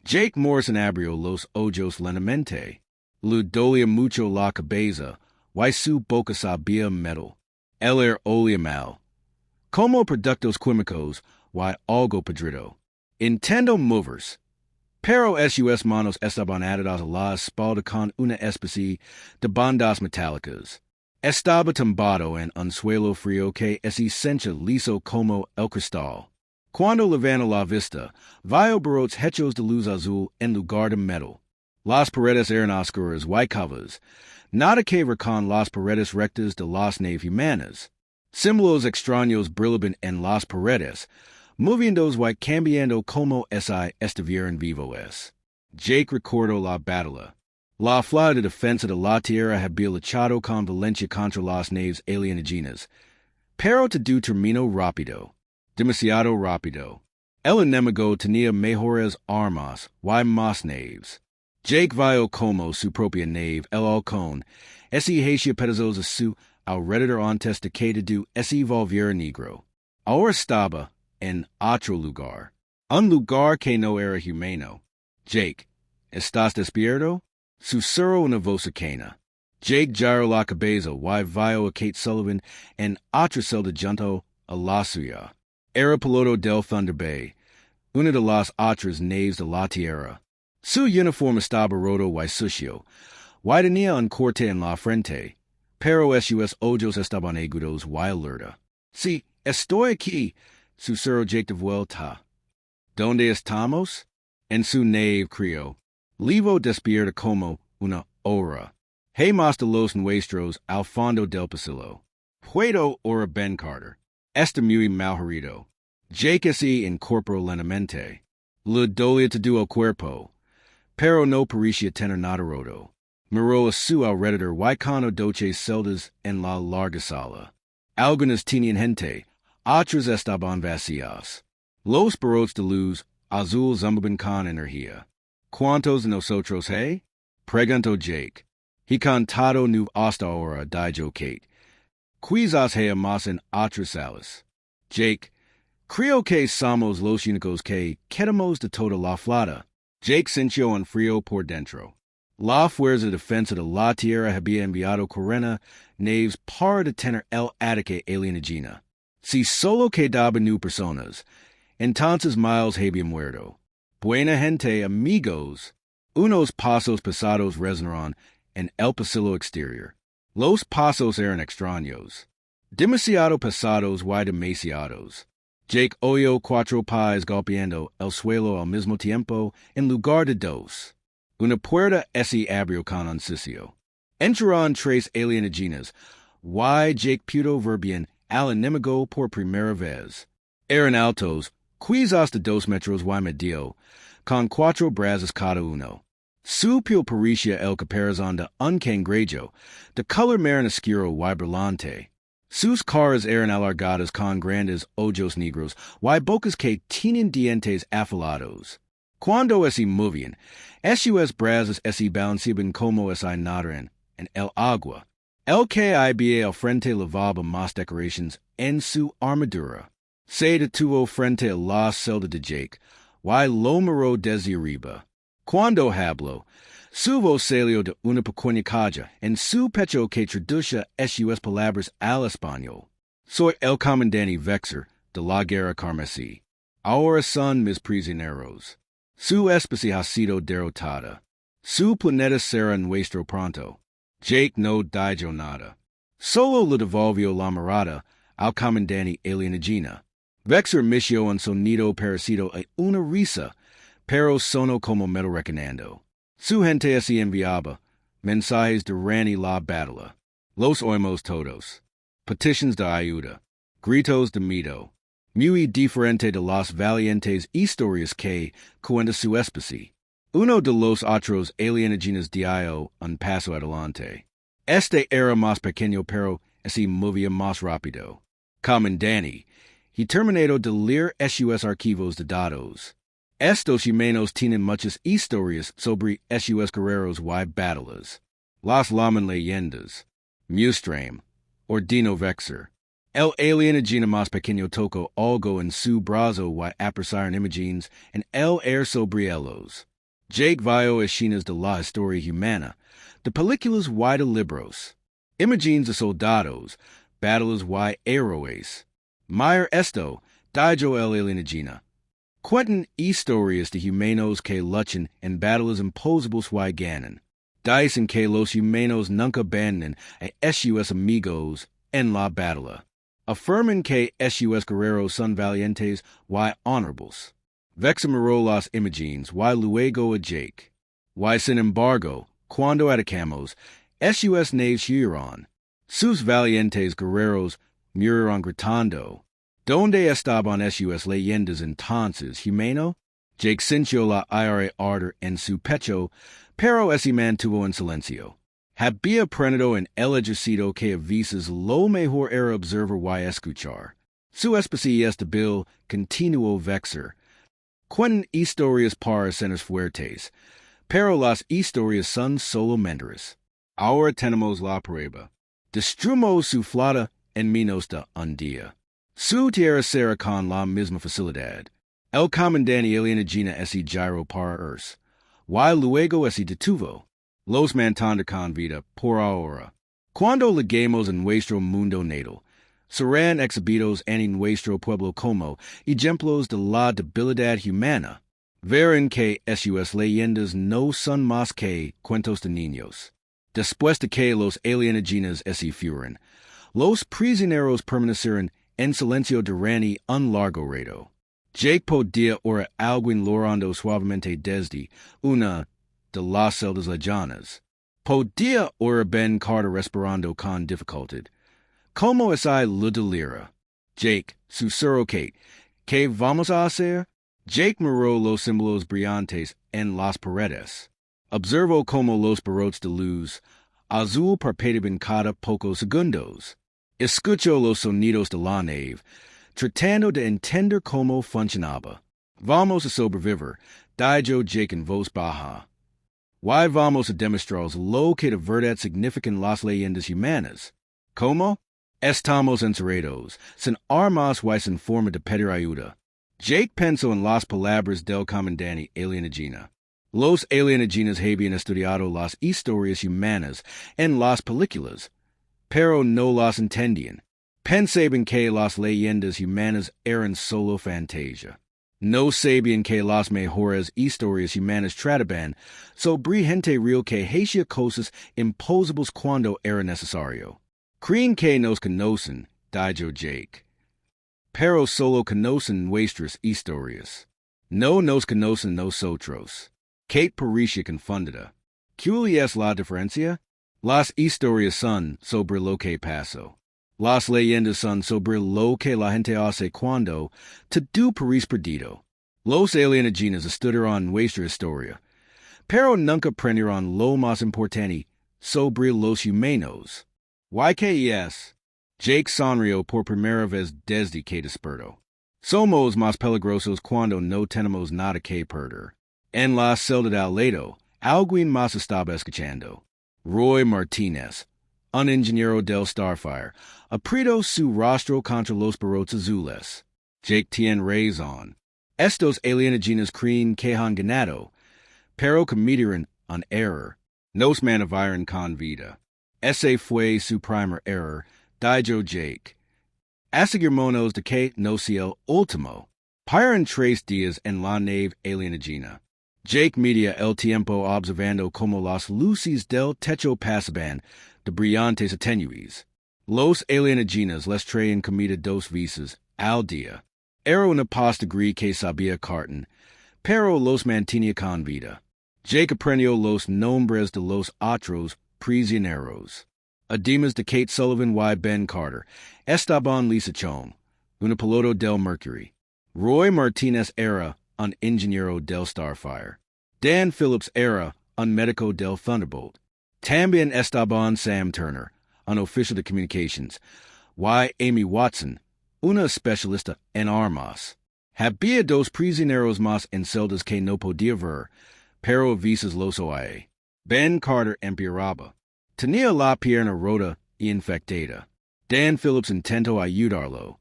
Jake Morrison abrió los ojos lentamente. Le dolía mucho la cabeza, y su boca sabía metal. El era olía mal. Como productos químicos, y algo podrido. Intendo movers. Pero sus manos estaban atadas a la espalda con una especie de bandas metálicas. Estaba tumbado en un suelo frío que se sentía liso como el cristal. Cuando levantó la vista, vio brotes hechos de luz azul en lugar de metal. Las paredes eran oscuras y cavas, nada que ver con las paredes rectas de las naves humanas. Símbolos extraños brillaban en las paredes, moviéndose y cambiando como si estuvieran vivos. Jake recordó la batalla. La flota de defensa de la Tierra había luchado con violencia contra las naves alienígenas, pero todo terminó rápido, demasiado rápido. El enemigo tenía mejores armas y más naves. Jake vio como su propia nave, el halcón, hacía pedazos a su alrededor antes de que todo se volviera negro. Ahora estaba en otro lugar, un lugar que no era humano. Jake, ¿estás despierto? Susurró una voz cercana. Jake giró la cabeza y vio a Kate Sullivan en otra celda junto a la suya. Era piloto del Thunder Bay, una de las otras naves de la Tierra. Su uniforme estaba roto y sucio, y tenía un corte en la frente, pero sus ojos estaban agudos y alerta. Sí, estoy aquí, susurró Jake de vuelta. ¿Dónde estamos? En su nave, crió. Levo despierta como una hora. Hey más de los nuestros al fondo del pasillo. Puedo ora Ben Carter. Está muy malherido. Jake se incorporó lentamente. Le dolía todo el cuerpo, pero no parecía tener nada roto. Miró a su alrededor y con doce celdas en la larga sala. Algunas tenían gente, otras estaban vacías. Los brotes de luz azul zumbaban con energía. ¿Cuántos de nosotros hay? Preguntó Jake. He contado nu hasta ahora, dijo Kate. Quizás haya más en otras salas. Jake, creo que somos los únicos que quedamos de toda la flota. Jake sintió un frío por dentro. La fuerza de defensa de la Tierra había enviado 40 naves para detener el ataque alienígena. Si solo quedaban nu personas, entonces Miles había muerto. Buena gente, amigos. Unos pasos pesados resonaron en el pasillo exterior. Los pasos eran extraños. Demasiado pesados y demasiados. Jake oyó 4 pies golpeando el suelo al mismo tiempo en lugar de 2. Una puerta se abrió con un sitio. Entraron 3 alienígenas, y Jake pudo ver bien al enemigo por primera vez. Eran altos, quizás de 2 metros y medio, con 4 brazos cada uno. Su piel parecía el caparazón de un cangrejo, de color marrón oscuro y brillante. Sus caras eran alargadas con grandes ojos negros y bocas que tenían dientes afilados. Cuando se movían, sus brazos se balanceaban como si nadaran en el agua. El que había al frente llevaba más decoraciones en su armadura. Se detuvo frente a la celda de Jake, y lo miró desde arriba. Cuando habló, su voz salió de una pequeña caja en su pecho que traducía sus palabras al español. Soy el comandante Vexer de la guerra carmesí. Ahora son mis prisioneros. Su especie ha sido derrotada. Su planeta será nuestro pronto. Jake no dijo nada. Solo le devolvió la mirada al comandante alienígena. Vexer emitió un sonido parecido a una risa, pero sonó como metal recanando. Su gente se enviaba mensajes durante la batalla. Los oímos todos. Petitions de ayuda. Gritos de miedo. Muy diferente de las valientes historias que cuenta su especie. Uno de los otros alienígenas dio un paso adelante. Este era más pequeño pero se movía más rápido. Comandante, he terminado de leer sus archivos de datos. Estos humanos tienen muchas historias sobre sus guerreros y batallas. Las llaman leyendas. Mustram, ordino Vexer. El alienígena más pequeño tocó algo en su brazo y aparecieron imágenes en el aire sobre ellos. Jake vio escenas de la historia humana, de películas y de libros, imágenes de soldados, battles y héroes. Mayer esto, dijo el alienígena. Cuentan historias de humanos que luchan en battles imposibles y ganan. Dicen que los humanos nunca abandonan a sus amigos en la batalla. Afirman que sus guerreros son valientes y honorables. Vexamiró las imágenes y luego a Jake. Y sin embargo, cuando atacamos, sus naves huyeron. Sus valientes guerreros murieron gritando. ¿Dónde estaban sus leyendas entonces, humano? Jake sintió la ira ardor en su pecho, pero se mantuvo en silencio. Había aprendido en el ejercicio que a veces lo mejor era observar y escuchar. Su especie estabil continuó vexer. Cuentan historias para escenas fuertes, pero las historias son solo mentiras. Ahora tenemos la prueba. Destruimos su flota en menos de un día. Su tierra será con la misma facilidad. El comandante alienígena ese gyro para Earth, y luego ese detuvo. Los mantendrá con vida por ahora. Cuando lleguemos en nuestro mundo natal, serán exhibidos en nuestro pueblo como ejemplos de la debilidad humana. Verán que sus leyendas no son más que cuentos de niños. Después de que los alienígenas se fueron, los prisioneros permanecieron en silencio durante un largo rato. Jake podía oír alguien llorando suavemente desde una de las celdas lejanas. Podía oír Ben Carter respirando con dificultad. ¿Cómo es lo delira? Jake, susurró Kate. ¿Qué vamos a hacer? Jake miró los símbolos brillantes en las paredes. Observó cómo los barrotes de luz azul parpadeaban cada pocos segundos. Escuchó los sonidos de la nave, tratando de entender cómo funcionaba. Vamos a sobrevivir, dijo Jake en voz baja. Y vamos a demostrar lo que de verdad significan las leyendas humanas. ¿Cómo? Estamos encerrados, sin armas y sin forma de pedir ayuda. Jake pensó en las palabras del comandante alienígena. Los alienígenas habían estudiado las historias humanas en las películas, pero no las entendían. Pensaban que las leyendas humanas eran solo fantasía. No sabían que las mejores historias humanas trataban sobre gente real que hacía cosas imposibles cuando era necesario. Creen que nos conocen, dijo Jake, pero solo conocen nuestras historias. No nos conocen nosotros. Kate parecía confundida. ¿Cuál es la diferencia? Las historias son sobre lo que pasó. Las leyendas son sobre lo que la gente hace cuando todo parece perdido. Los alienígenas estudiaron nuestra historia, pero nunca aprendieron lo más importante sobre los humanos. ¿Y qué es? Jake sonrió por primera vez desde que despertó. Somos más peligrosos cuando no tenemos nada que perder. En la celda de al lado, alguien más estaba escuchando. Roy Martínez, un ingeniero del Starfire, apretó su rostro contra los barrotes azules. Jake tiene razón. Estos alienígenas creen que han ganado, pero cometieron un error. Nos mantuvieron con vida. Ese fue su primer error, dijo Jake. Asegurmonos de que no sea el último. Paran 3 días en la nave alienígena. Jake medía el tiempo observando cómo las luces del techo pasaban de brillantes a tenues. Los alienígenas les traían comida 2 veces al día. Era una postre que sabía carton, pero los mantenía con vida. Jake aprendió los nombres de los otros prisioneros. Además de Kate Sullivan y Ben Carter, estaban Lisa Chong, una piloto del Mercury. Roy Martínez era un ingeniero del Starfire. Dan Phillips era un médico del Thunderbolt. También estaban Sam Turner, un oficial de communications, y Amy Watson, una especialista en armas. Había 2 prisioneros más en celdas que no podía ver, pero a veces los oía. Ben Carter empeoraba. Tenía la pierna rota y infectada. Dan Phillips intentó ayudarlo,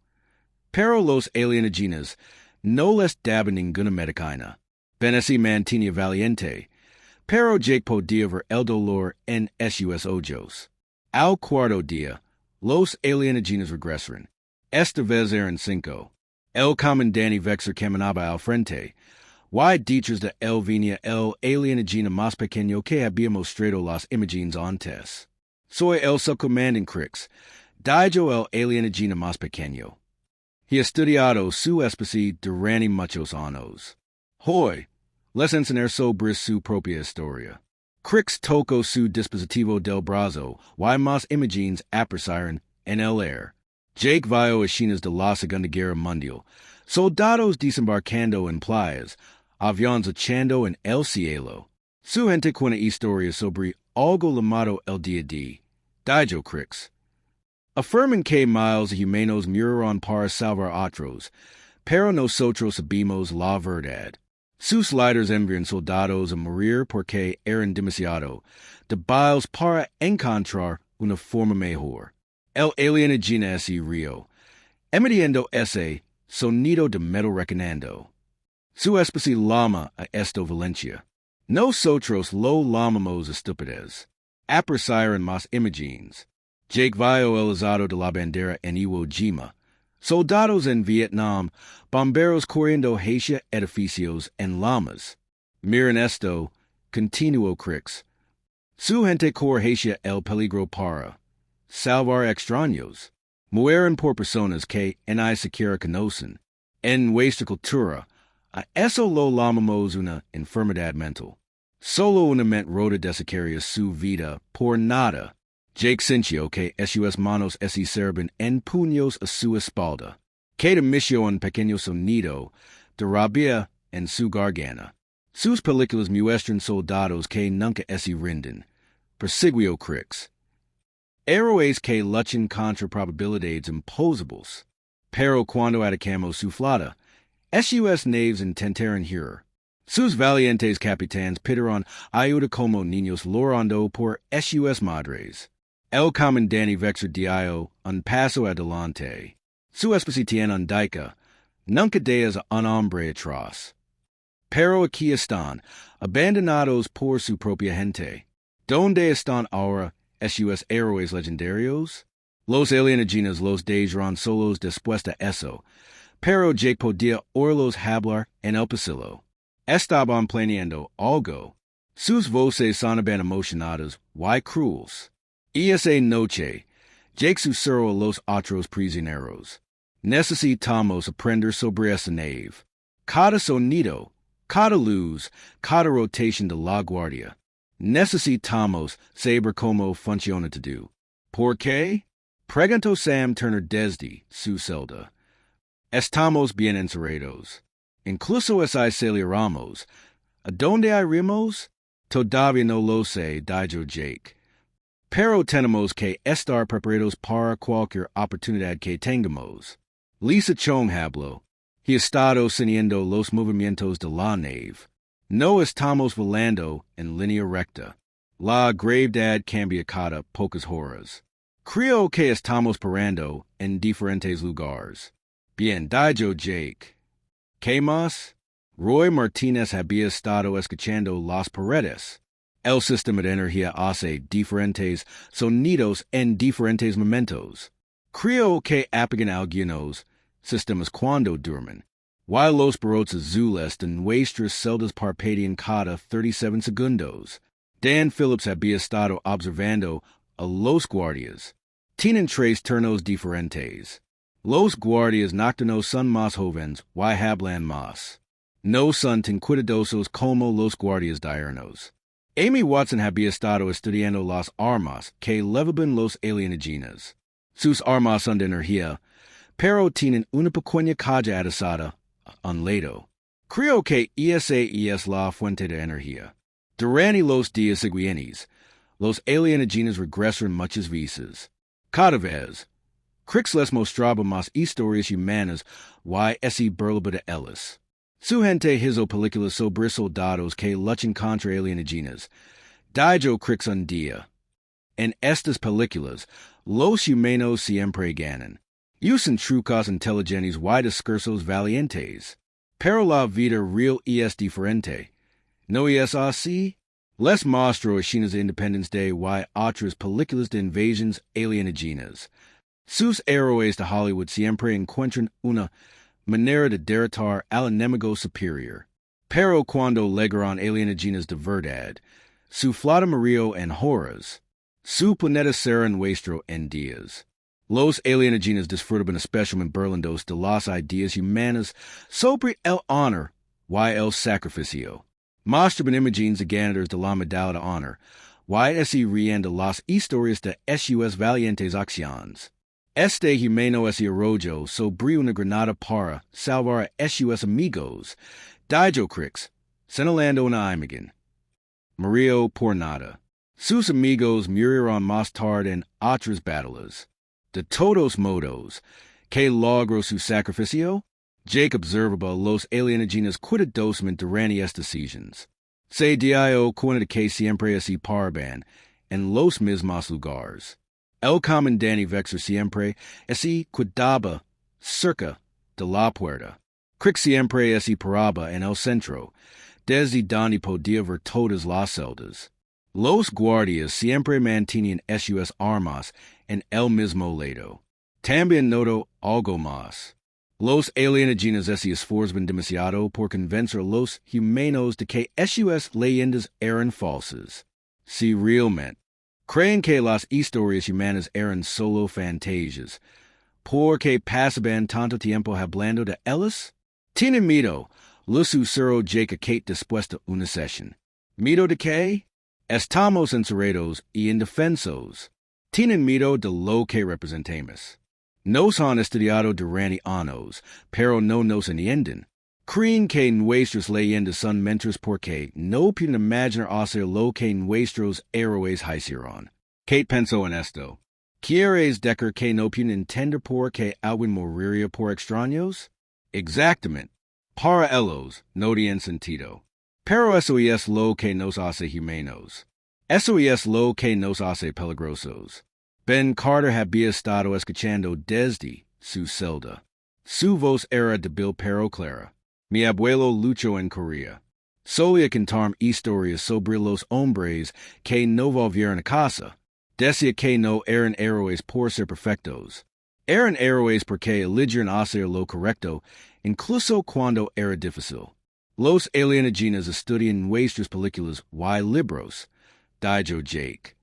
pero los alienígenas no les daban ninguna medicina. Benesi mantiene valiente, pero Jake podía ver el dolor en sus ojos. Al cuarto día, los alienígenas regresaron. Esta vez eran 5. El comandante Vexer caminaba al frente. Y detrás de él venía el alienígena más pequeño que había mostrado las imágenes antes. Soy el subcomandante Crix, dijo el alienígena más pequeño. He estudiado su especie durante muchos años. Hoy, les enseñar sobre su propia historia. Crix tocó su dispositivo del brazo y más imágenes aparecieron en el aire. Jake vio escenas de la Segunda Guerra Mundial, soldados desembarcando en playas, aviones echando en el cielo. Su gente cuenta historias sobre algo llamado el día D. Dijo Crix. Afirman que miles de humanos murieron para salvar otros, pero nosotros sabemos la verdad. Sus líderes enviaron soldados a morir porque eran demasiado débiles para encontrar una forma mejor. El alienígena ese río, emitiendo ese sonido de metal reconando. Su especie llama a esto Valencia. Nosotros lo llamamos estupidez. Aparecieron más imágenes. Jake vio el izado de la bandera en Iwo Jima. Soldados en Vietnam, bomberos corriendo hacia edificios en llamas. Miren esto, continuó Crix. Su gente corre hacia el peligro para salvar extraños. Mueren por personas que ni siquiera conocen. En nuestra cultura, a eso lo llamamos una enfermedad mental. Solo una mente rota desequaria su vida por nada. Jake sintió que sus manos se servían en puños a su espalda, que emitió un pequeño sonido de rabia en su garganta. Sus películas muestran soldados que nunca se rinden. Persiguió Crix. Héroes que luchan contra probabilidades imposibles. Pero cuando atacamos su flota, sus naves intentaron huir. Sus valientes capitanes pidieron ayuda como niños llorando por sus madres. El comandante Vexer dio un paso adelante. Su especie tiene un dica. Nunca dejas un hombre atrás. Pero aquí están, abandonados por su propia gente. ¿Dónde están ahora sus héroes legendarios? Los alienígenas los dejaron solos después de eso. Pero Jake podía oírlos hablar en el pasillo. Estaban planeando algo. Sus voces sonaban emocionadas y crueles. Esa noche, Jake susurró a los otros prisioneros. Necesitamos aprender sobre esa nave. Cada sonido, cada luz, cada rotación de la guardia. Necesitamos saber cómo funciona todo. ¿Por qué? Preguntó Sam Turner desde su celda. Estamos bien encerrados. Incluso si aceleramos. ¿A dónde iremos? Todavía no lo sé, dijo Jake. Pero tenemos que estar preparados para cualquier oportunidad que tengamos. Lisa Chong habló. He estado siguiendo los movimientos de la nave. No estamos volando en línea recta. La gravedad cambia cada pocas horas. Creo que estamos parando en diferentes lugares. Bien, dijo Jake. ¿Qué más? Roy Martínez había estado escuchando las paredes. El sistema de energía hace diferentes sonidos en diferentes momentos. Creo que apagan algunos sistemas cuando duermen. Y los brotes azules de nuestras celdas parpadean cada 37 segundos. Dan Phillips había estado observando a los guardias. Tienen 3 turnos diferentes. Los guardias nocturnos son más jóvenes y hablan más. No son tan cuidadosos como los guardias diurnos. Amy Watson había estado estudiando las armas que levaban los alienígenas. Sus armas son de energía, pero tienen una pequeña caja adosada a un lado. Creo que esa es la fuente de energía. Durante los días siguientes, los alienígenas regresaron muchas veces. Cada vez, Crix les mostraba más historias humanas y ese burlaba de ellas. Su gente hizo películas sobre soldados que luchan contra alienígenas. Dijo Crix un día. En estas películas, los humanos siempre ganan. Usan trucos inteligentes y discursos valientes. pero la vida real es diferente. No es así? Les mostro Chinas Independence Day y otras películas de invasions alienígenas. Sus héroes de Hollywood siempre encuentran una manera de derrotar al enemigo superior. Pero cuando llegaron alienígenas de verdad, su flota murió en horas. Su planeta será nuestro en días. Los alienígenas disfrutaban especialmente burlando de las ideas humanas sobre el honor y el sacrificio. Mostraban imágenes ganadores de la medalla de honor, y así reían de las historias de sus valientes acciones. Este humano es arrojo sobre una granada para salvar a sus amigos. Dijo Crix, señalando una imagen. Murió por nada. Sus amigos murieron más tarde en otras batallas. De todos modos, ¿qué logró su sacrificio? Jake observaba los alienígenas cuidadosamente durante estas seasons. Se dio cuenta de que siempre así paraban en los mismos lugares. El comandante Vexer siempre así cuidaba cerca de la puerta. Crick siempre así paraba en el centro, desde donde podía ver todas las celdas. Los guardias siempre mantenían sus armas en el mismo lado. También notó algo más. Los alienígenas se esforzaban demasiado por convencer a los humanos de que sus leyendas eran falsas. Si realmente creen que las historias humanas eran solo fantasias, ¿por qué pasaban tanto tiempo hablando de ellas? Tienen miedo, lo susurró Jake a Kate después de una sesión. ¿Miedo de qué? Estamos encerrados y indefensos. Tienen miedo de lo que representamos. Nos han estudiado durante años, pero no nos entienden. Creen que nuestras leyendas son mentiras porque no pueden imaginar hacer lo que nuestros héroes hicieron. Kate pensó en esto. ¿Quieres decir que no pueden entender por qué alguien moriría por extraños? Exactamente. Para ellos no tienen sentido. Pero eso es lo que nos hace humanos. Eso es lo que nos hace peligrosos. Ben Carter había estado escuchando desde su celda. Su voz era débil pero clara. Mi abuelo luchó en Corea. Solía contarme historias sobre los hombres que no volvieron a casa. Decía que no eran héroes por ser perfectos. Eran héroes porque eligieron hacer lo correcto, incluso cuando era difícil. Los alienígenas estudian nuestras películas y libros, dijo Jake.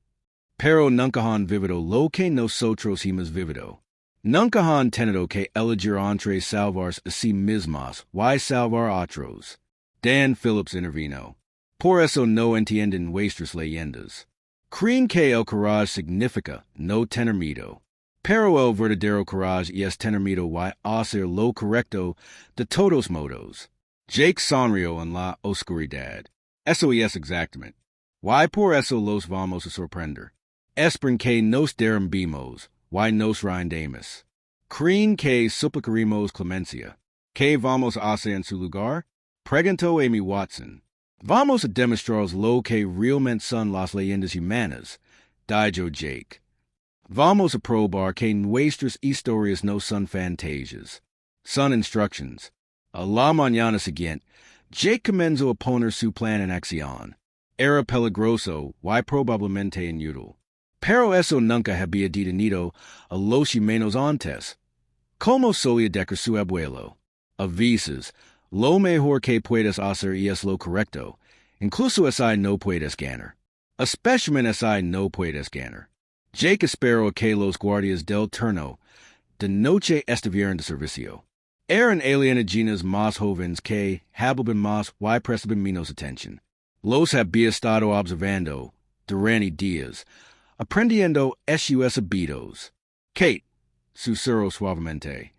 Pero nunca han vivido lo que nosotros hemos vivido. Nunca han tenido que elegir entre salvarse a sí mismos y salvar a otros. Dan Phillips intervino. Por eso no entienden nuestras leyendas. Creen que el coraje significa no tener miedo. Pero el verdadero coraje es tener miedo y hacer lo correcto de todos modos. Jake sonrió en la oscuridad. Eso es exactamente. Y por eso los vamos a sorprender. Esperan que nos derrumbemos, y nos rendemos. Creen que suplicaremos clemencia. ¿Qué vamos a hacer en su lugar? Preguntó Amy Watson. Vamos a demostraros lo que realmente son las leyendas humanas, dijo Jake. Vamos a probar que nuestras historias no son fantasias. Son instructions. A la mañana siguiente, Jake comenzó a poner su plan en acción. Era peligroso y probablemente inútil. Pero eso nunca había detenido a los humanos antes. Como solía decir su abuelo, a veces, lo mejor que puedes hacer es lo correcto, incluso si no puedes ganar. Especialmente si no puedes ganar. Jake esperó que los guardias del turno de noche estuvieran de servicio. Eran alienígenas más jóvenes que hablaban más y prestaban menos atención. Los había estado observando durante días, aprendiendo sus hábitos. Kate, susurró suavemente.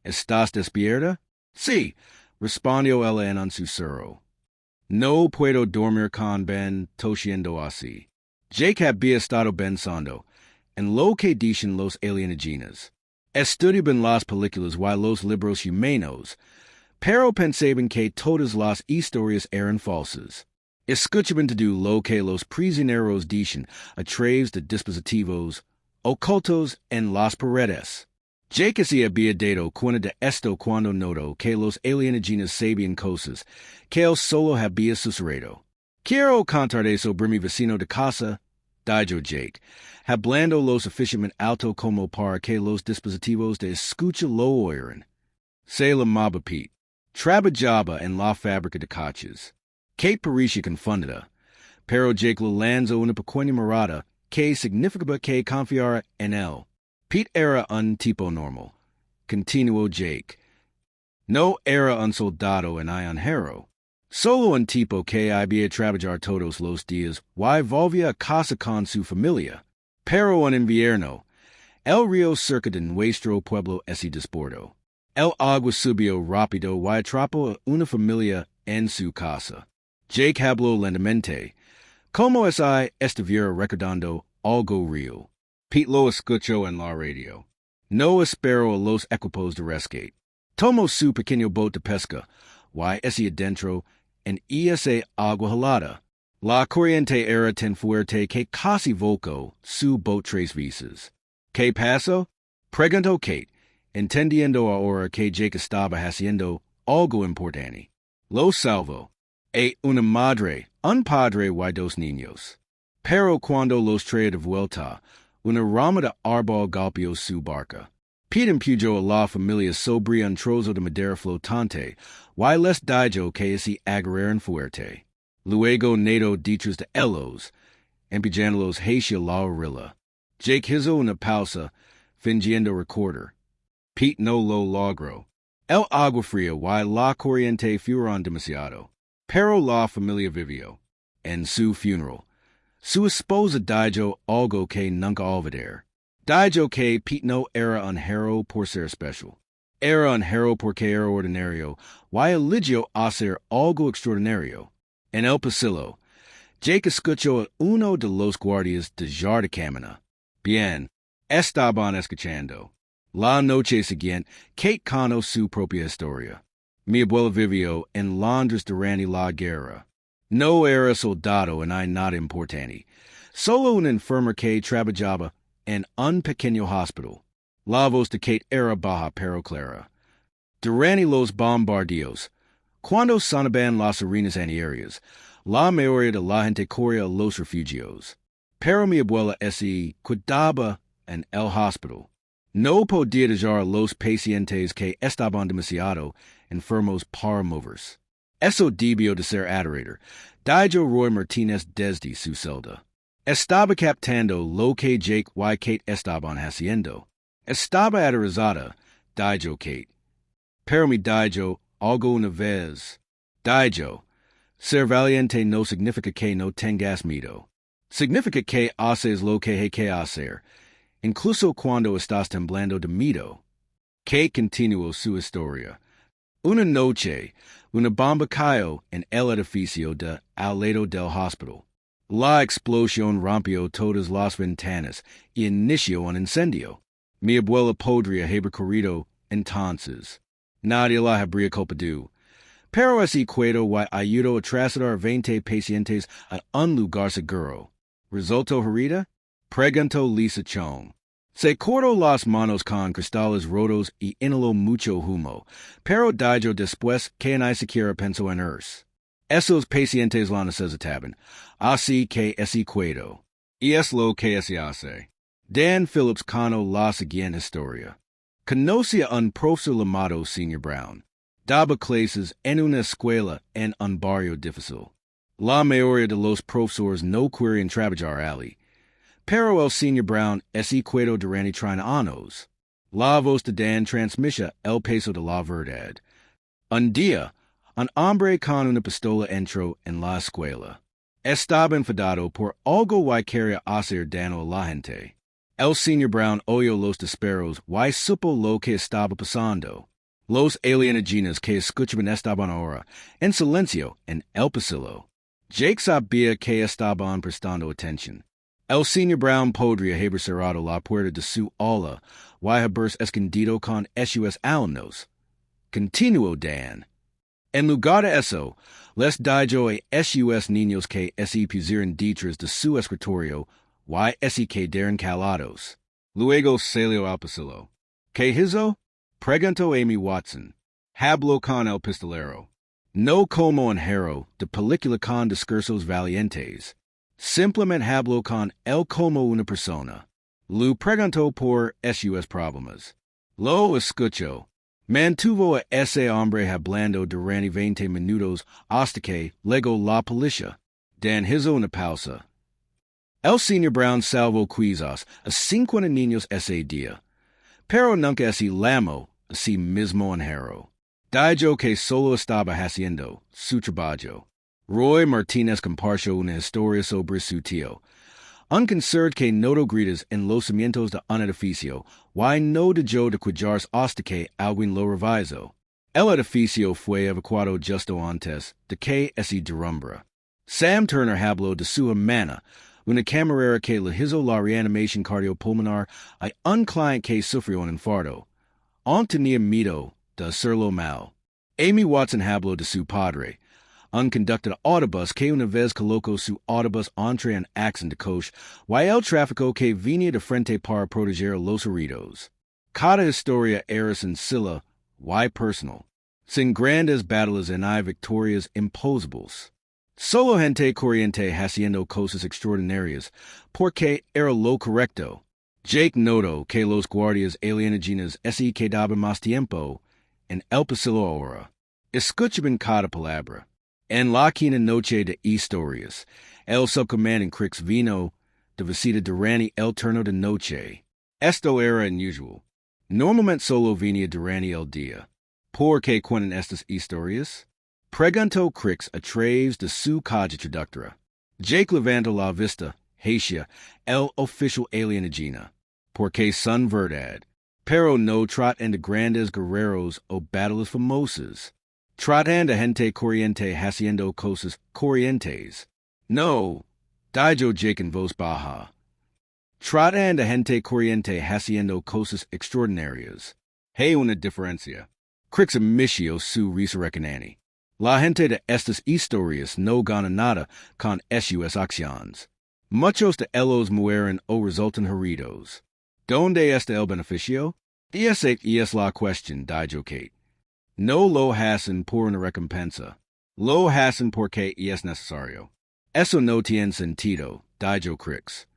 ¿Estás despierta? Sí, respondió ella en un susurro. No puedo dormir con Ben tosiendo así. Jake había estado pensando en lo que dicen los alienígenas. Estudiaban las películas y los libros humanos, pero pensaban que todas las historias eran falsas. Escuchaban todo lo que los prisioneros dicen a través de dispositivos ocultos en las paredes. Jake si había dado cuenta de esto cuando notó que los alienígenas sabían cosas que él solo había susurrado. Quiero contarte sobre mi vecino de casa, dijo Jake, hablando lo suficientemente alto como para que los dispositivos de escucha lo oyeran. Se llamaba Pete. Trabajaba en la fábrica de coches. Kate parecía confundida, pero Jake le lanzó una pequeña mirada que significaba que confiara en él. Pete era un tipo normal, continuó Jake. No era un soldado ni un héroe. Solo un tipo que había trabajar todos los días y volvía a casa con su familia. Pero en invierno, el río cerca de nuestro pueblo se desbordó. El agua subió rápido y atrapó a una familia en su casa. Jake habló lentamente, como si estuviera recordando algo real. Pete lo escuchó en la radio. No esperó a los equipos de rescate. Tomó su pequeño bote de pesca, y ese adentro, en esa agua helada. La corriente era tan fuerte que casi volcó su bote 3 veces. ¿Qué pasó? Preguntó Kate, entendiendo ahora que Jake estaba haciendo algo importante. Lo salvó. Una madre, un padre y 2 niños. Pero cuando los traía de vuelta, una rama de árbol golpeó su barca. Pete empujó a la familia sobre un trozo de madera flotante, y les dijo que se agarraran fuerte. Luego nadó detrás de ellos, empujándolos hacia la orilla. Jake hizo una pausa, fingiendo recordar. Pete no lo logró. El agua fría y la corriente fueron demasiado. Pero la familia vivió. En su funeral, su esposa dijo algo que nunca olvidar. Dijo que Pete no era un héroe por ser especial. Era un héroe porque era ordinario y eligió hacer algo extraordinario. En el pasillo, Jake escuchó a uno de los guardias dejar de caminar. Bien, estaban escuchando. La noche siguiente, Kate contó su propia historia. Mi abuela vivió en Londres durante la guerra. No era soldado ni nada importante. Solo un enfermo que trabajaba en un pequeño hospital. La voz de Kate era baja pero clara. Durante los bombardeos, cuando sonaban las sirenas aéreas, la mayoría de la gente corría a los refugios. Pero mi abuela se cuidaba en el hospital. No podía dejar a los pacientes que estaban demasiado enfermos para moverse. Eso debió de ser adorador, dijo Roy Martínez desde su celda. Estaba captando lo que Jake y Kate estaban haciendo. Estaba aterrorizada, dijo Kate. Pero me dijo algo una vez. Dijo, ser valiente no significa que no tengas miedo. Significa que haces lo que hay que hacer, incluso cuando estás temblando de miedo. Kate continuó su historia. Una noche, una bomba cayó en el edificio de al lado del hospital. La explosión rompió todas las ventanas y inició un incendio. Mi abuela podría haber corrido entonces. Nadie la habría culpado. Pero ese cuento ayudó a trasladar 20 pacientes a un lugar seguro. ¿Resultó herida? Preguntó Lisa Chong. Se cortó las manos con cristales rotos y inhaló mucho humo, pero dijo después que ni siquiera pensó en irse. Esos pacientes la necesitaban, así que ese cuento. Y es lo que se hace. Dan Phillips contó la siguiente historia. Conocía a un profesor llamado Sr. Brown. Daba clases en una escuela en un barrio difícil. La mayoría de los profesores no querían trabajar allí. Pero el Sr. Brown se quedó durante 30 años. La voz de Dan transmitía el peso de la verdad. Un día, un hombre con una pistola entró en la escuela. Estaba enfadado por algo y quería hacer daño a la gente. El Sr. Brown oyó los disparos y supo lo que estaba pasando. Los alienígenas que escuchaban estaban ahora en silencio en el pasillo. Jake sabía que estaban prestando atención. El Sr. Brown podría haber cerrado la puerta de su aula y haberse escondido con sus alumnos. Continuó Dan. En lugar de eso, les dijo a sus niños que se pusieran detrás de su escritorio y se quedaran calados. Luego salió al pasillo. Que hizo? Preguntó Amy Watson. Hablo con el pistolero. No como en hero de película con discursos valientes. Simplemente hablo con él como una persona. Lu preguntó por sus problemas. Lo escucho. Mantuvo a ese hombre hablando durante 20 minutos hasta que llegó la policía. Dan hizo una pausa. El señor Brown salvó quizás a 50 niños ese día, pero nunca así lamo, así mismo en hero. Dijo que solo estaba haciendo su trabajo. Roy Martínez compartió una historia sobre su tío. Un concert que noto gritas en los cimientos de un edificio, y no dejó de cuidarse hasta que alguien lo revisó. El edificio fue evacuado justo antes de que ese derrumbe. Sam Turner habló de su hermana, una camarera que le hizo la reanimación cardiopulmonar a un cliente que sufrió un infarto. Aún tenía miedo de hacerlo mal. Amy Watson habló de su padre, un conductor de autobús que una vez colocó su autobús entre un accidente de coche y el tráfico que venía de frente para proteger a los heridos. Cada historia era sencilla y personal, sin grandes battles ni victorias imposibles. Solo gente corriente haciendo cosas extraordinarias, porque era lo correcto. Jake notó que los guardias alienígenas se quedaban más tiempo en el pasillo ahora. Escuchaban cada palabra. En la quinta noche de historias, el subcomandante Crix vino de visita durante el turno de noche. Esto era inusual. Normalmente solo venía durante el día. ¿Por qué cuentan estas historias? Preguntó Crix a través de su caja traductora. Jake levantó la vista hacia el oficial alienígena. Porque son verdad. Pero no tratan de grandes guerreros o battles famosas. Tratan de gente corriente haciendo cosas corrientes. No, dijo Jake en voz baja. Tratan de gente corriente haciendo cosas extraordinarias. Hay una diferencia. Crix inició su risa recanani. La gente de estas historias no gana nada con sus acciones. Muchos de ellos mueren o resultan heridos. ¿Dónde está el beneficio? Esa es la cuestión, dijo Kate. No lo hacen por una recompensa. Lo hacen porque es necesario. Eso no tiene sentido, dijo Crix.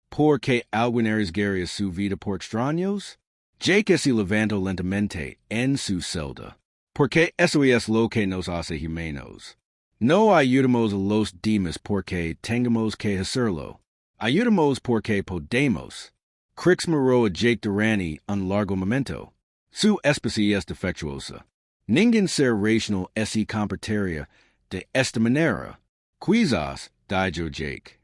¿Por qué alguien arriesgaría su vida por extraños? Jake se levantó lentamente en su celda. Porque eso es lo que nos hace humanos. No ayudamos a los demás porque tengamos que hacerlo. Ayudamos porque podemos. Crix miró a Jake durante un largo momento. Su especie es defectuosa. Ningún ser racional se comportaría de esta manera. Quizás, dijo Jake.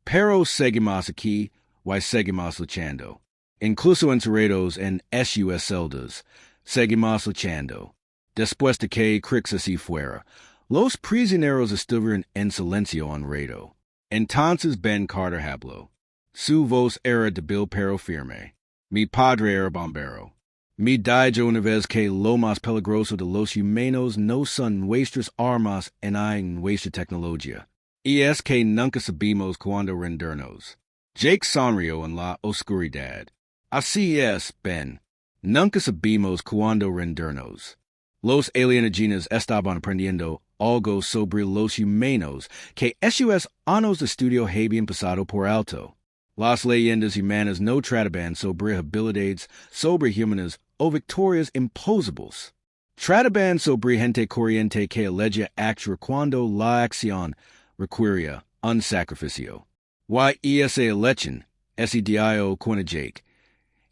Pero seguimos aquí y seguimos luchando. Incluso encerrados en sus celdas, seguimos luchando. Después de que Crix se fuera, los prisioneros estuvieron en silencio un rato. Entonces Ben Carter habló. Su voz era débil pero firme. Mi padre era bombero. Me dijo una vez que lo más peligroso de los humanos no son nuestras armas ni nuestra tecnología. Y es que nunca sabemos cuándo rendirnos. Jake sonrió en la oscuridad. Así es, Ben. Nunca sabemos cuándo rendirnos. Los alienígenas estaban aprendiendo algo sobre los humanos que sus años de estudio habían pasado por alto. Las leyendas humanas no trataban sobre habilidades sobrehumanas o victorias imposibles. Trataban sobre gente corriente que elegía actuar cuando la acción requería un sacrificio. Y esa elección, ese dio con Jake,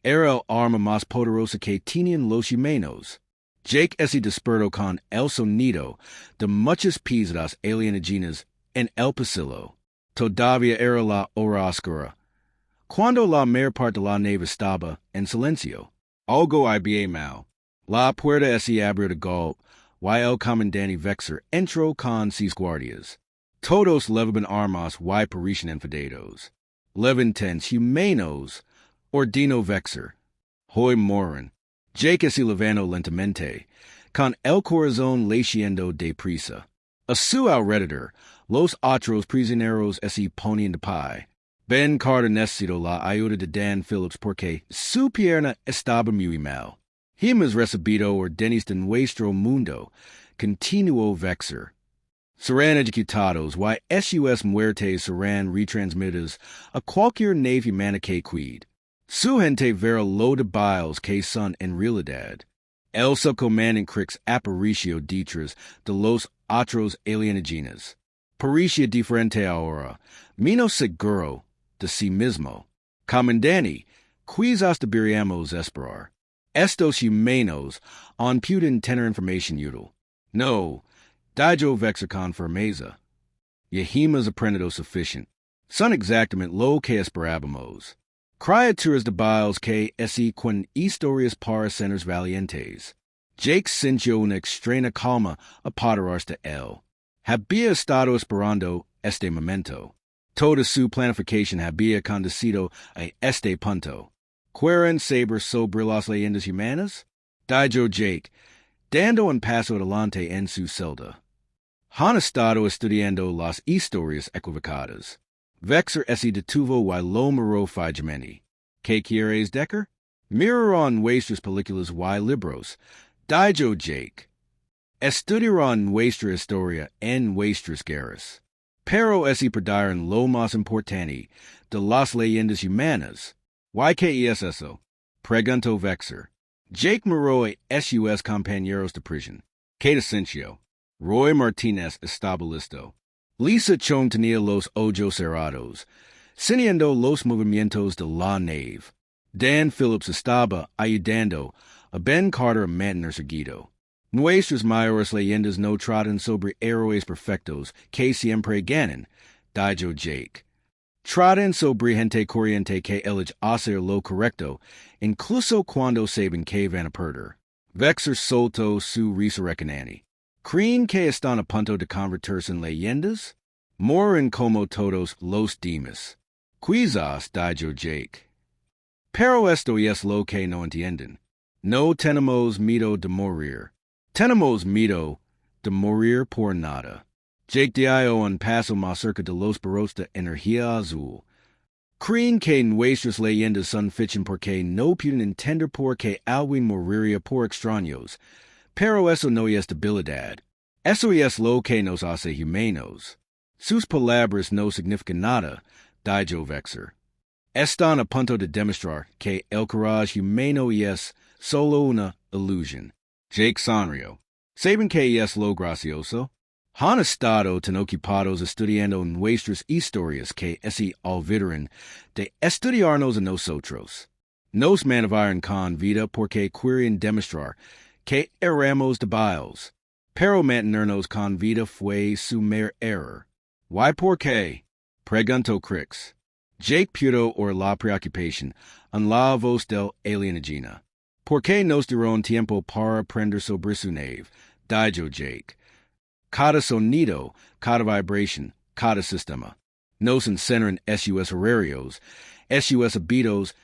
era el arma más poderosa que tenían los humanos. Jake se despertó con el sonido de muchas pisadas alienígenas en el pasillo. Todavía era la hora oscura. Cuando la mayor parte de la nave estaba en silencio, algo había mal. La puerta se abrió de golpe, y el comandante Vexer entró con sus guardias. Todos levaban armas y parecían enfadados. Levantense humanos, ordenó Vexer. Hoy moren. Jake se levantó lentamente, con el corazón latiendo deprisa. A su alrededor, los otros prisioneros se ponían de pie. Ben Carter necesito la ayuda de Dan Phillips porque su pierna estaba muy mal. Hemos recibido órdenes de nuestro mundo. Continuo vexer. Serán ejecutados y sus muertes serán retransmitidas a cualquier nave humana que quid. Su gente verá lo de biles que son en realidad. El subcomandante crix aparicio detrás de los otros alienígenas. Parecía diferente ahora, menos seguro de sí mismo. Comandante, quizás deberíamos esperar. Estos humanos on pueden tener información útil. No, dijo vexer con firmeza. Yajimos aprendido suficient. Son exactamente lo que esperábamos. Criaturas de biles que con historias para seres valientes. Jake sintió una extraña calma apoderarse de él. Había estado esperando este momento. Toda su planificación había conducido a este punto. ¿Quieren saber sobre las leyendas humanas? Dijo Jake, dando un paso adelante en su celda. Han estado estudiando las historias equivocadas. Vexer se detuvo y lo miró fijamente. ¿Qué quieres, Decker? Mirarán nuestras películas y libros. Dijo Jake. Estudiarán nuestra historia en nuestras guerras. Pero perderán lo más importante de las leyendas humanas. ¿Y qué es eso? Preguntó Vexer. Jake miró a sus compañeros de prisión. ¿Qué desencio? Roy Martínez estaba listo. Lisa Chong tenía los ojos cerrados, siguiendo los movimientos de la nave. Dan Phillips estaba ayudando a Ben Carter a mantenerse erguido. Nuestras mayores leyendas no tratan sobre héroes perfectos que siempre ganan, dijo Jake. Tratan sobre gente corriente que elige hacer lo correcto, incluso cuando saben que van a perder. Vexer soltó su risa recanante. ¿Creen que están a punto de convertirse en leyendas? Moren como todos los demás. Quizás, dijo Jake. Pero esto es lo que no entienden. No tenemos miedo de morir. Tenemos miedo de morir por nada. Jake dio un paso más cerca de los barrotes de energía azul. Creen que nuestras leyendas son ficción porque no pueden entender por qué alguien moriría por extraños. Pero eso no es debilidad. Eso es lo que nos hace humanos. Sus palabras no significan nada, dijo Vexer. Están a punto de demostrar que el coraje humano es solo una ilusión. Jake sonrió. ¿Saben qué es lo gracioso? Han estado tan ocupados estudiando nuestras historias que se olvidaron de estudiarnos a nosotros. Nos mantienen con vida porque quieren demostrar que éramos débiles. Pero mantenernos con vida fue su mayor error. ¿Y por qué? Preguntó Crix. Jake pudo oír la preocupación en la voz del alienígena. ¿Por qué nos dieron tiempo para aprender sobre su nave? Dijo Jake. Cada sonido, cada vibración, cada sistema. Nos encentran sus horarios, sus hábitos,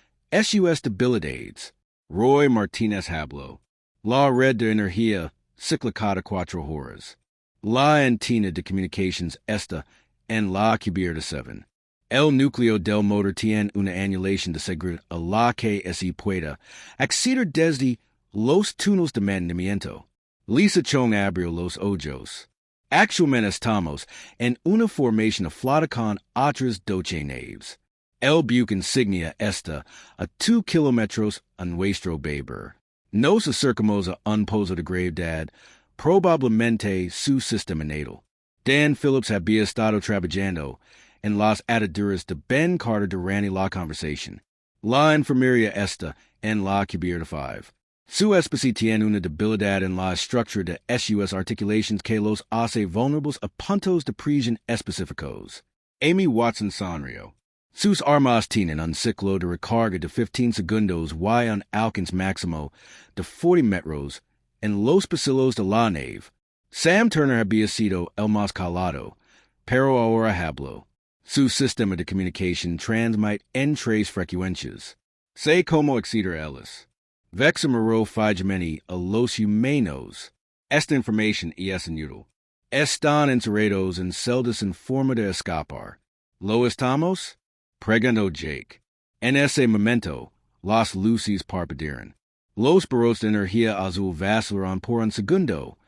sus debilidades. Roy Martínez habló. La red de energía cicla cada 4 horas. La antena de comunicaciones está en la cubierta 7. El núcleo del motor tiene una annulación de seguridad a la que se pueda acceder desde los túneles de mantenimiento. Lisa Chong abrió los ojos. Actualmente estamos en una formación aflada con otras 12 naves. El buque insignia está a 2 kilómetros a nuestro beber. Nos acercamos a un pozo de gravedad, probablemente su sistema natal. Dan Phillips había estado trabajando en las ataduras de Ben Carter durante la conversación. La enfermería está en la cubierta 5. Su especie tiene una debilidad en la estructura de sus articulaciones que los hace vulnerables a puntos de presión específicos. Amy Watson sonrió. Sus armas tienen un ciclo de recarga de 15 segundos y un alcance máximo de 40 metros en los pasillos de la nave. Sam Turner había sido el más calado, pero ahora habló. Su sistema de comunicación transmite en 3 frecuencias. Sé cómo acceder a ellas. Vexer miró fijamente a los humanos. Esta información es inútil. Están encerrados en celdas en forma de escapar. ¿Lo estamos? Pregando Jake. En ese momento, las luces parpadearon. Los barros de energía azul vacilaron por un segundo,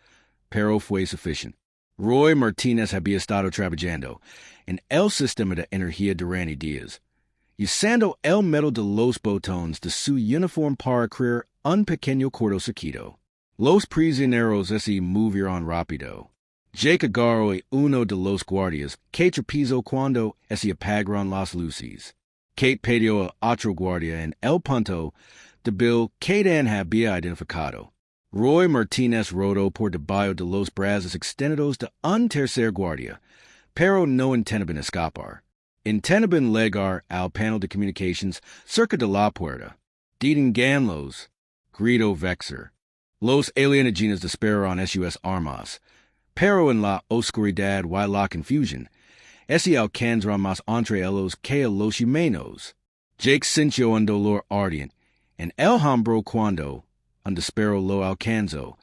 pero fue suficient. Roy Martinez había estado trabajando en el sistema de energía durante días, usando el metal de los botones de su uniforme para crear un pequeño cortocircuito. Los prisioneros se movieron rápido. Jake agarró a uno de los guardias que trapezó cuando se apagaron las luces. Kate pidió a otro guardia en el punto de Bill que Dan había identificado. Roy Martinez rodó por debajo de los brazos extendidos de un tercer guardia, pero no intentaban escapar. Intentaban llegar al panel de comunicaciones cerca de la puerta. Deténganlos, gritó Vexer. Los alienígenas dispararon sus armas, pero en la oscuridad y la confusión, se alcanzaron más entre ellos que los humanos. Jake sintió un dolor ardiente en el hombro cuando un disparo lo alcanzó,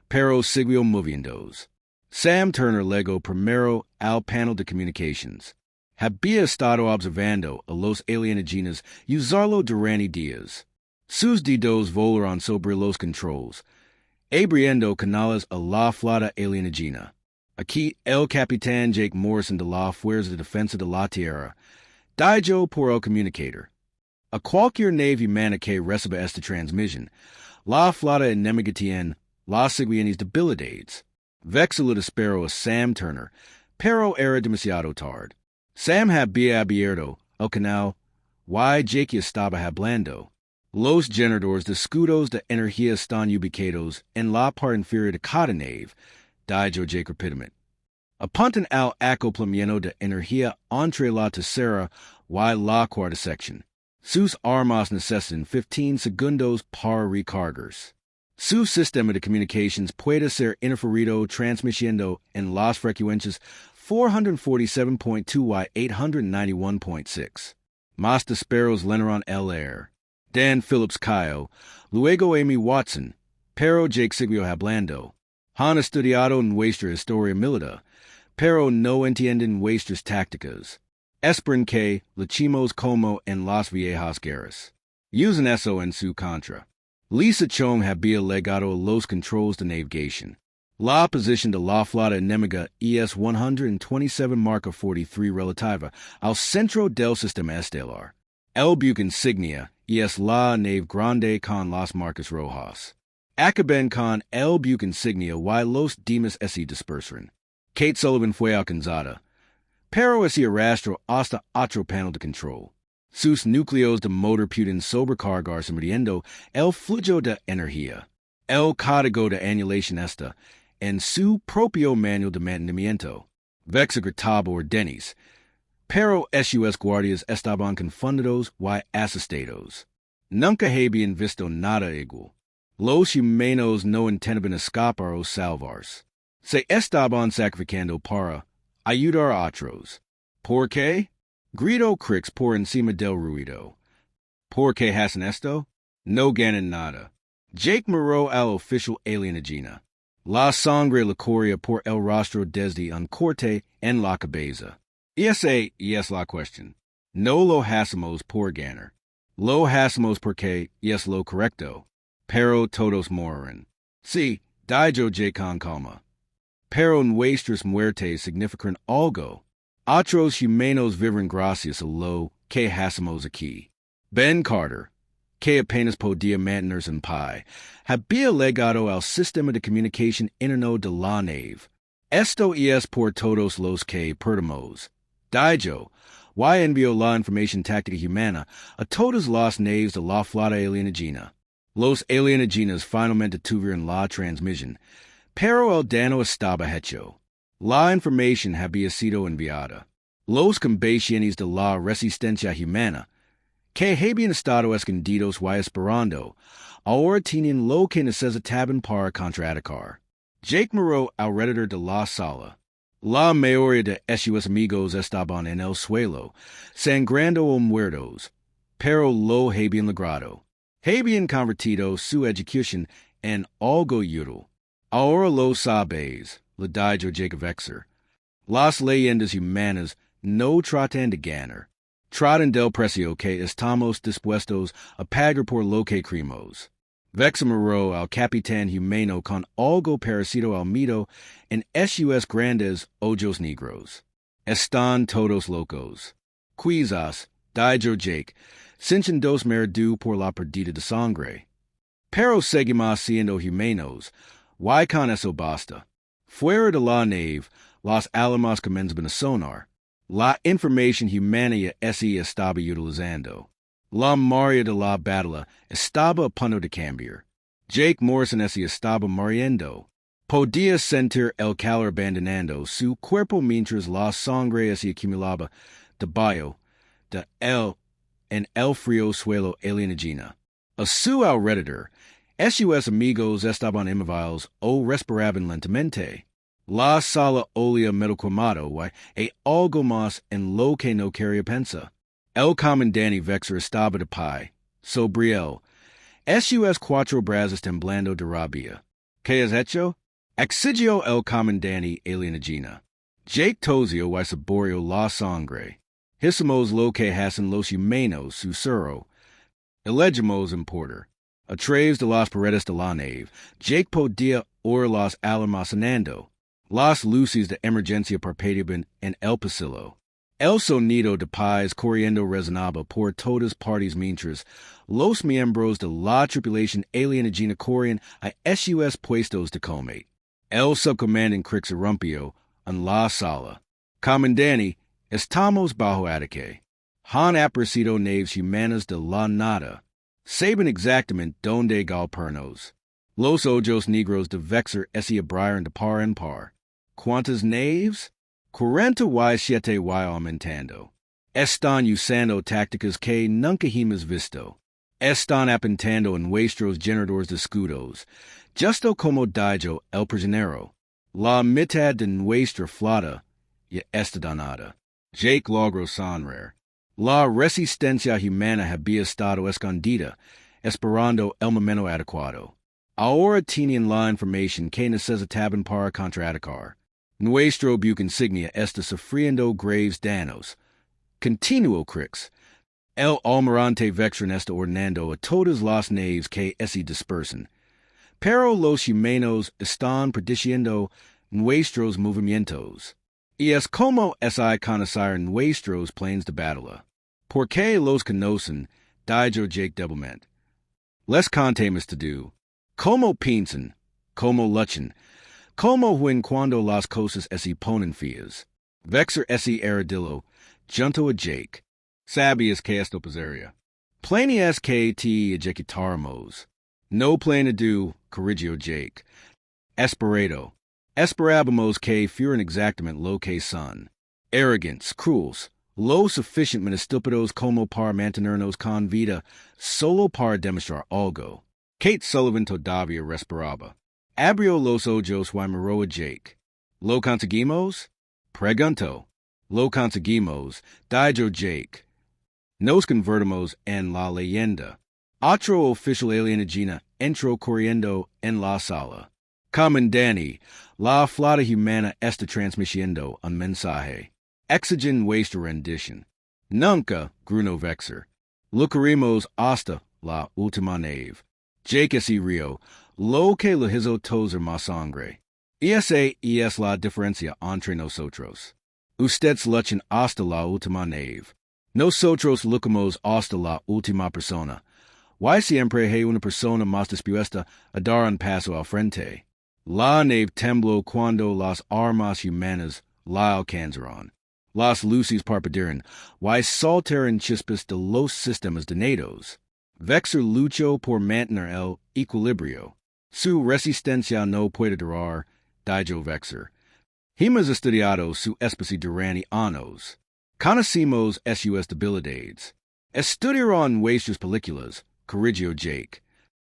pero siguió moviéndose. Sam Turner llegó primero al panel de comunicaciones. Había estado observando a los alienígenas usarlo durante días. Sus dedos volaron sobre los controles, abriendo canales a la flota alienígena. Aquí el capitán Jake Morrison de la Fuerza de Defensa de la Tierra dijo por el comunicador. A cualquier nave humana que reciba esta transmisión, la flota enemiga tiene las siguientes debilidades. Vexer le disparó a Sam Turner, pero era demasiado tarde. Sam había abierto el canal y Jake estaba hablando. Los generadores de escudos de energía están ubicados en la parte inferior de cada nave, dijo Jake rápidamente. Apuntan al acoplamiento de energía entre la tercera y la cuarta sección. Sus armas necesitan 15 segundos para recargarse. Su sistema de comunicaciones puede ser interferido transmitiendo en las frecuencias 447.2 y 891.6. Más disparos llenaron el aire. Dan Phillips cayó, luego Amy Watson, pero Jake siguió hablando. Han estudiado nuestra historia militar, pero no entienden nuestras tácticas. Esperan que luchemos como en las viejas guerras. Usan eso en su contra. Lisa Chong había legado los controles de navegación. La posición de la flota enemiga es 127 marca 43 relativa al centro del sistema estelar. El buque insignia es la nave grande con las marcas rojas. Acaban con el buque insignia y los demás se dispersaron. Kate Sullivan fue alcanzada, pero se arrastró hasta otro panel de control. Sus núcleos de motor pueden sobrecargarse midiendo el flujo de energía. El código de anulación está en su propio manual de mantenimiento. Vexer gritaba órdenes, pero sus guardias estaban confundidos y asustados. Nunca habían visto nada igual. Los humanos no intentaban escapar o salvarse. Se estaban sacrificando para ayudar a otros. ¿Por qué? Gritó Crix por encima del ruido. ¿Por qué hacen esto? No ganan nada. Jake miró al oficial alienígena. La sangre le corría por el rostro desde un corte en la cabeza. Esa es la cuestión. No lo hacemos por ganar. Lo hacemos porque es lo correcto. Pero todos morirán. Sí, dijo Jake con calma. Pero nuestras muertes significan algo. Otros humanos viven gracias a lo que hacemos aquí. Ben Carter, que apenas podía mantenerse en pie, había legado al sistema de comunicación interno de la nave. Esto es por todos los que perdemos. Dijo, y envió la información táctica humana a todas las naves de la flota alienígena. Los alienígenas finalmente tuvieron la transmisión, pero el daño estaba hecho. La información había sido enviada. Los combatientes de la resistencia humana, que habían estado escondidos y esperando, ahora tenían lo que necesitaban para contraatacar. Jake miró alrededor de la sala. La mayoría de sus amigos estaban en el suelo, sangrando o muertos, pero lo habían logrado. Habían convertido su educación en algo útil. Ahora lo sabes, le dijo Jake Vexer. Las leyendas humanas no tratan de ganar, Traden del precio que estamos dispuestos a pagar por lo que creemos. Vexamero al capitán humano con algo parecido al mito en sus grandes ojos negros. Están todos locos. Quizás, dijo Jake, sinchen dos merdu por la perdida de sangre. Pero seguimos siendo humanos. Why con eso basta? Fuera de la nave, las almas comienzan a sonar. La información humana se estaba utilizando. La Maria de la batalla estaba a punto de cambiar. Jake Morrison se estaba muriendo. Podía sentir el calor abandonando su cuerpo mientras la sangre se acumulaba debajo de él en el frío suelo alienígena. A su alrededor, sus amigos estaban inmóviles o respiraban lentamente. La sala olía metalcromado y algo más en lo que no quería pensar. El comandante Vexer estaba de pie, sobre él. Sus cuatro brazos temblando de rabia. ¿Qué has hecho? Exigió el comandante alienígena. Jake tosió y saboreó la sangre. Hicimos lo que hacen los humanos, Susurro. Elegimos importer. A través de las paredes de la nave, Jake podía oír las alarmas sonando. Las luces de emergencia parpadeaban en el pasillo. El sonido de paz corriendo resonaba por todas partes mientras los miembros de la tripulación alienígena corrían a sus puestos de combate. El subcomandante Crix irrumpió en la sala. Comandante, estamos bajo ataque. Han aparecido naves humanas de la nada. Saben exactamente dónde galpernos. Los ojos negros de Vexer se abrieron de par en par. ¿Cuántas naves? 47 y aumentando. Están usando tácticas que nunca hemos visto. Están apuntando en nuestros generadores de escudos, justo como dijo el prisionero. La mitad de nuestra flota ya está donada. Jake logró sonreír. La resistencia humana había estado escondida, esperando el momento adecuado. Ahora tenían la información que necesitaban para contraatacar. Nuestro buque insignia está sufriendo graves daños. Continuó Crix. El almirante Vexer está ordenando a todas las naves que se dispersen. Pero los humanos están prediciendo nuestros movimientos. Y es como si conocer nuestros planes de batalla. ¿Por qué los conocen? Dijo Jake débilmente. Les contemos todo. ¿Cómo piensan? ¿Cómo luchan? ¿Cómo juegan cuando las cosas se ponen feas? Vexer se arrodilló junto a Jake. ¿Sabías que esto pasaría? Planeas que te ejecutáramos. No planeado, corrigió Jake. Esperábamos que fueran exactamente lo que son. Arrogantes, crueles, lo suficientemente estúpidos como para mantenernos con vida, solo para demostrar algo. Kate Sullivan todavía respiraba. Abrió los ojos y miró a Jake. ¿Lo conseguimos? Preguntó. Lo conseguimos, dijo Jake. Nos convertimos en la leyenda. Otro oficial alienígena entró corriendo en la sala. Comandante, la flota humana está transmitiendo un mensaje. Exigen nuestra rendición. Nunca, gruñó Vexer. Lucharemos hasta la última nave. Jake se rió. Lo que le hizo toser más sangre. Esa es la diferencia entre nosotros. Ustedes luchan hasta la última nave. Nosotros luchamos hasta la última persona. Y siempre hay una persona más dispuesta a dar un paso al frente. La nave tembló cuando las armas humanas la alcanzaron. Las luces parpadearon y saltaron chispas de los sistemas detonados. Vexer luchó por mantener el equilibrio. Su resistencia no puede durar, dijo Vexer. Hemos estudiado su especie durante años. Conocemos sus debilidades. Estudiaron nuestras películas, corrigió Jake.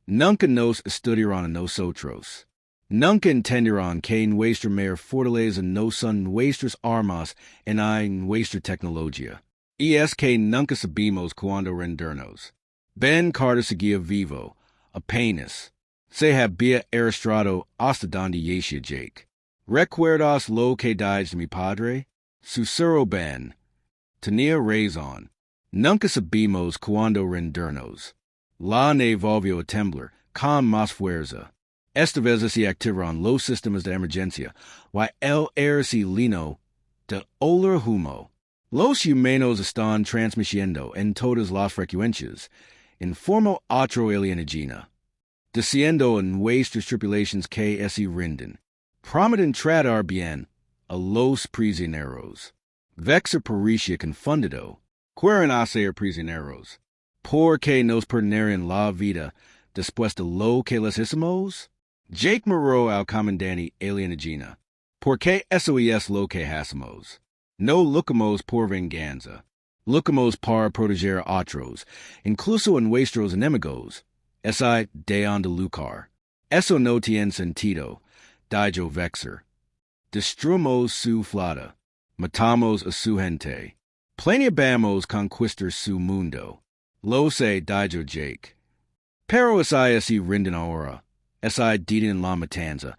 Nunca nos estudiaron a nosotros. Nunca entenderán que nuestra mayor fortaleza no son nuestras armas en nuestra tecnología. Y es que nunca sabemos cuándo rendirnos. Ben Carter seguía vivo, apenas. Se había arrastrado hasta donde yacía Jake. ¿Recuerdas lo que dije de mi padre? Susurro Ben. Tenía razón. Nunca sabemos cuándo rendernos. La nave volvió a temblar, con más fuerza. Esta vez se activaron los sistemas de emergencia, y el aire se llenó de olor a humo. Los humanos están transmitiendo en todas las frecuencias, en forma otro alienígena, diciendo en nuestras tripulaciones que se rinden. Prometen tratar bien a los prisioneros. Vexer parecía confundido. Quieren hacer prisioneros, porque nos perderían la vida después de lo que les hicimos. Jake miró al comandante alienígena. Porque eso es lo que hacemos. No lucamos por venganza. Lucamos para proteger a otros, incluso a nuestros enemigos. Esa de donde lucar. Eso no tiene sentido, dijo Vexer. Destruimos su flota. Matamos a su gente. Planeamos conquistar su mundo. Lo sé, dijo Jake. Pero esa se rinden ahora. Esa diden la matanza.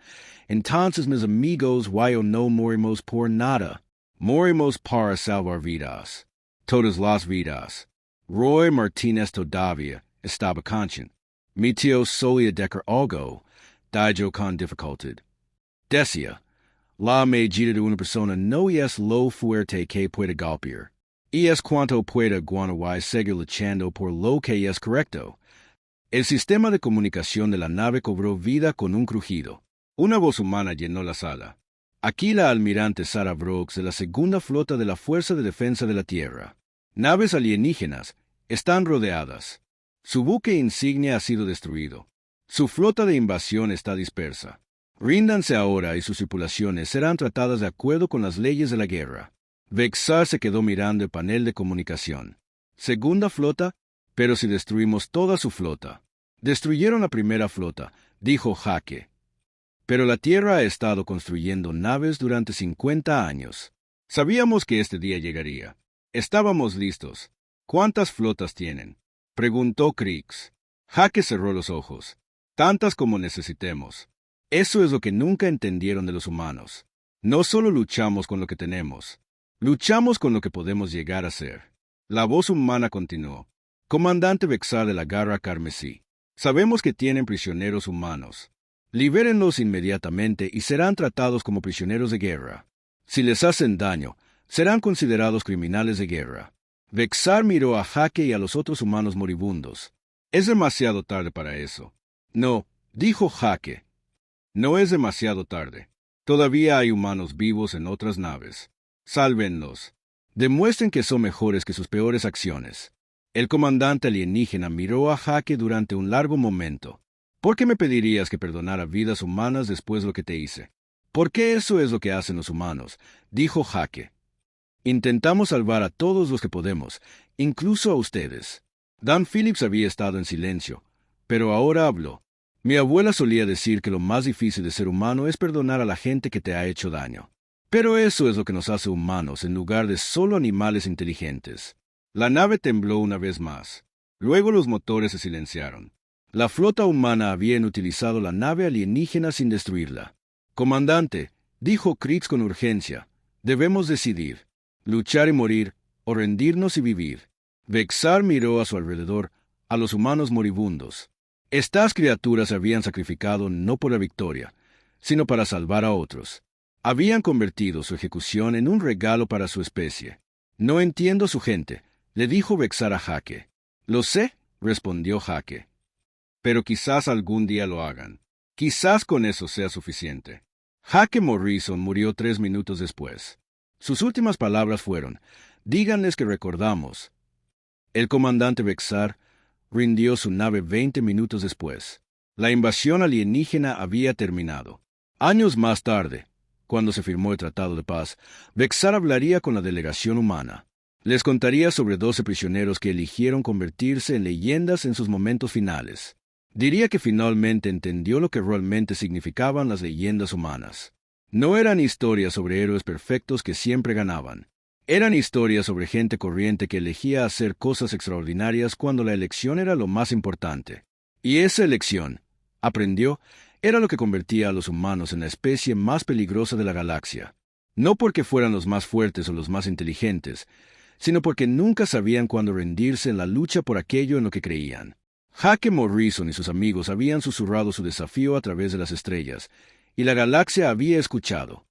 Entonces, mis amigos, no morimos por nada. Morimos para salvar vidas. Todas las vidas. Roy Martínez todavía estaba consciente. Mi tío solía decir algo, dijo con dificultad. Decía, la medida de una persona no es lo fuerte que puede golpear. Y es cuanto puede aguantar y seguir luchando por lo que es correcto. El sistema de comunicación de la nave cobró vida con un crujido. Una voz humana llenó la sala. Aquí la almirante Sarah Brooks de la segunda flota de la Fuerza de Defensa de la Tierra. Naves alienígenas están rodeadas. Su buque insignia ha sido destruido. Su flota de invasión está dispersa. Ríndanse ahora y sus tripulaciones serán tratadas de acuerdo con las leyes de la guerra. Vexar se quedó mirando el panel de comunicación. Segunda flota, pero si destruimos toda su flota. Destruyeron la primera flota, dijo Jaque. Pero la Tierra ha estado construyendo naves durante 50 años. Sabíamos que este día llegaría. Estábamos listos. ¿Cuántas flotas tienen? Preguntó Kriegs. Jaque cerró los ojos. Tantas como necesitemos. Eso es lo que nunca entendieron de los humanos. No solo luchamos con lo que tenemos. Luchamos con lo que podemos llegar a ser. La voz humana continuó. Comandante Vexar de la Garra Carmesí. Sabemos que tienen prisioneros humanos. Libérenlos inmediatamente y serán tratados como prisioneros de guerra. Si les hacen daño, serán considerados criminales de guerra. Vexar miró a Jaque y a los otros humanos moribundos. Es demasiado tarde para eso. No, dijo Jaque. No es demasiado tarde. Todavía hay humanos vivos en otras naves. Sálvenlos. Demuestren que son mejores que sus peores acciones. El comandante alienígena miró a Jaque durante un largo momento. ¿Por qué me pedirías que perdonara vidas humanas después de lo que te hice? Porque eso es lo que hacen los humanos, dijo Jaque. Intentamos salvar a todos los que podemos, incluso a ustedes. Dan Phillips había estado en silencio, pero ahora habló. Mi abuela solía decir que lo más difícil de ser humano es perdonar a la gente que te ha hecho daño. Pero eso es lo que nos hace humanos en lugar de solo animales inteligentes. La nave tembló una vez más. Luego los motores se silenciaron. La flota humana había inutilizado la nave alienígena sin destruirla. Comandante, dijo Kriegs con urgencia, debemos decidir, luchar y morir, o rendirnos y vivir. Vexar miró a su alrededor, a los humanos moribundos. Estas criaturas se habían sacrificado no por la victoria, sino para salvar a otros. Habían convertido su ejecución en un regalo para su especie. No entiendo su gente, le dijo Vexar a Jaque. Lo sé, respondió Jaque. Pero quizás algún día lo hagan. Quizás con eso sea suficiente. Jaque Morrison murió 3 minutos después. Sus últimas palabras fueron, díganles que recordamos. El comandante Vexar rindió su nave 20 minutos después. La invasión alienígena había terminado. Años más tarde, cuando se firmó el Tratado de Paz, Vexar hablaría con la delegación humana. Les contaría sobre 12 prisioneros que eligieron convertirse en leyendas en sus momentos finales. Diría que finalmente entendió lo que realmente significaban las leyendas humanas. No eran historias sobre héroes perfectos que siempre ganaban. Eran historias sobre gente corriente que elegía hacer cosas extraordinarias cuando la elección era lo más importante. Y esa elección, aprendió, era lo que convertía a los humanos en la especie más peligrosa de la galaxia. No porque fueran los más fuertes o los más inteligentes, sino porque nunca sabían cuándo rendirse en la lucha por aquello en lo que creían. Jaque Morrison y sus amigos habían susurrado su desafío a través de las estrellas, y la galaxia había escuchado.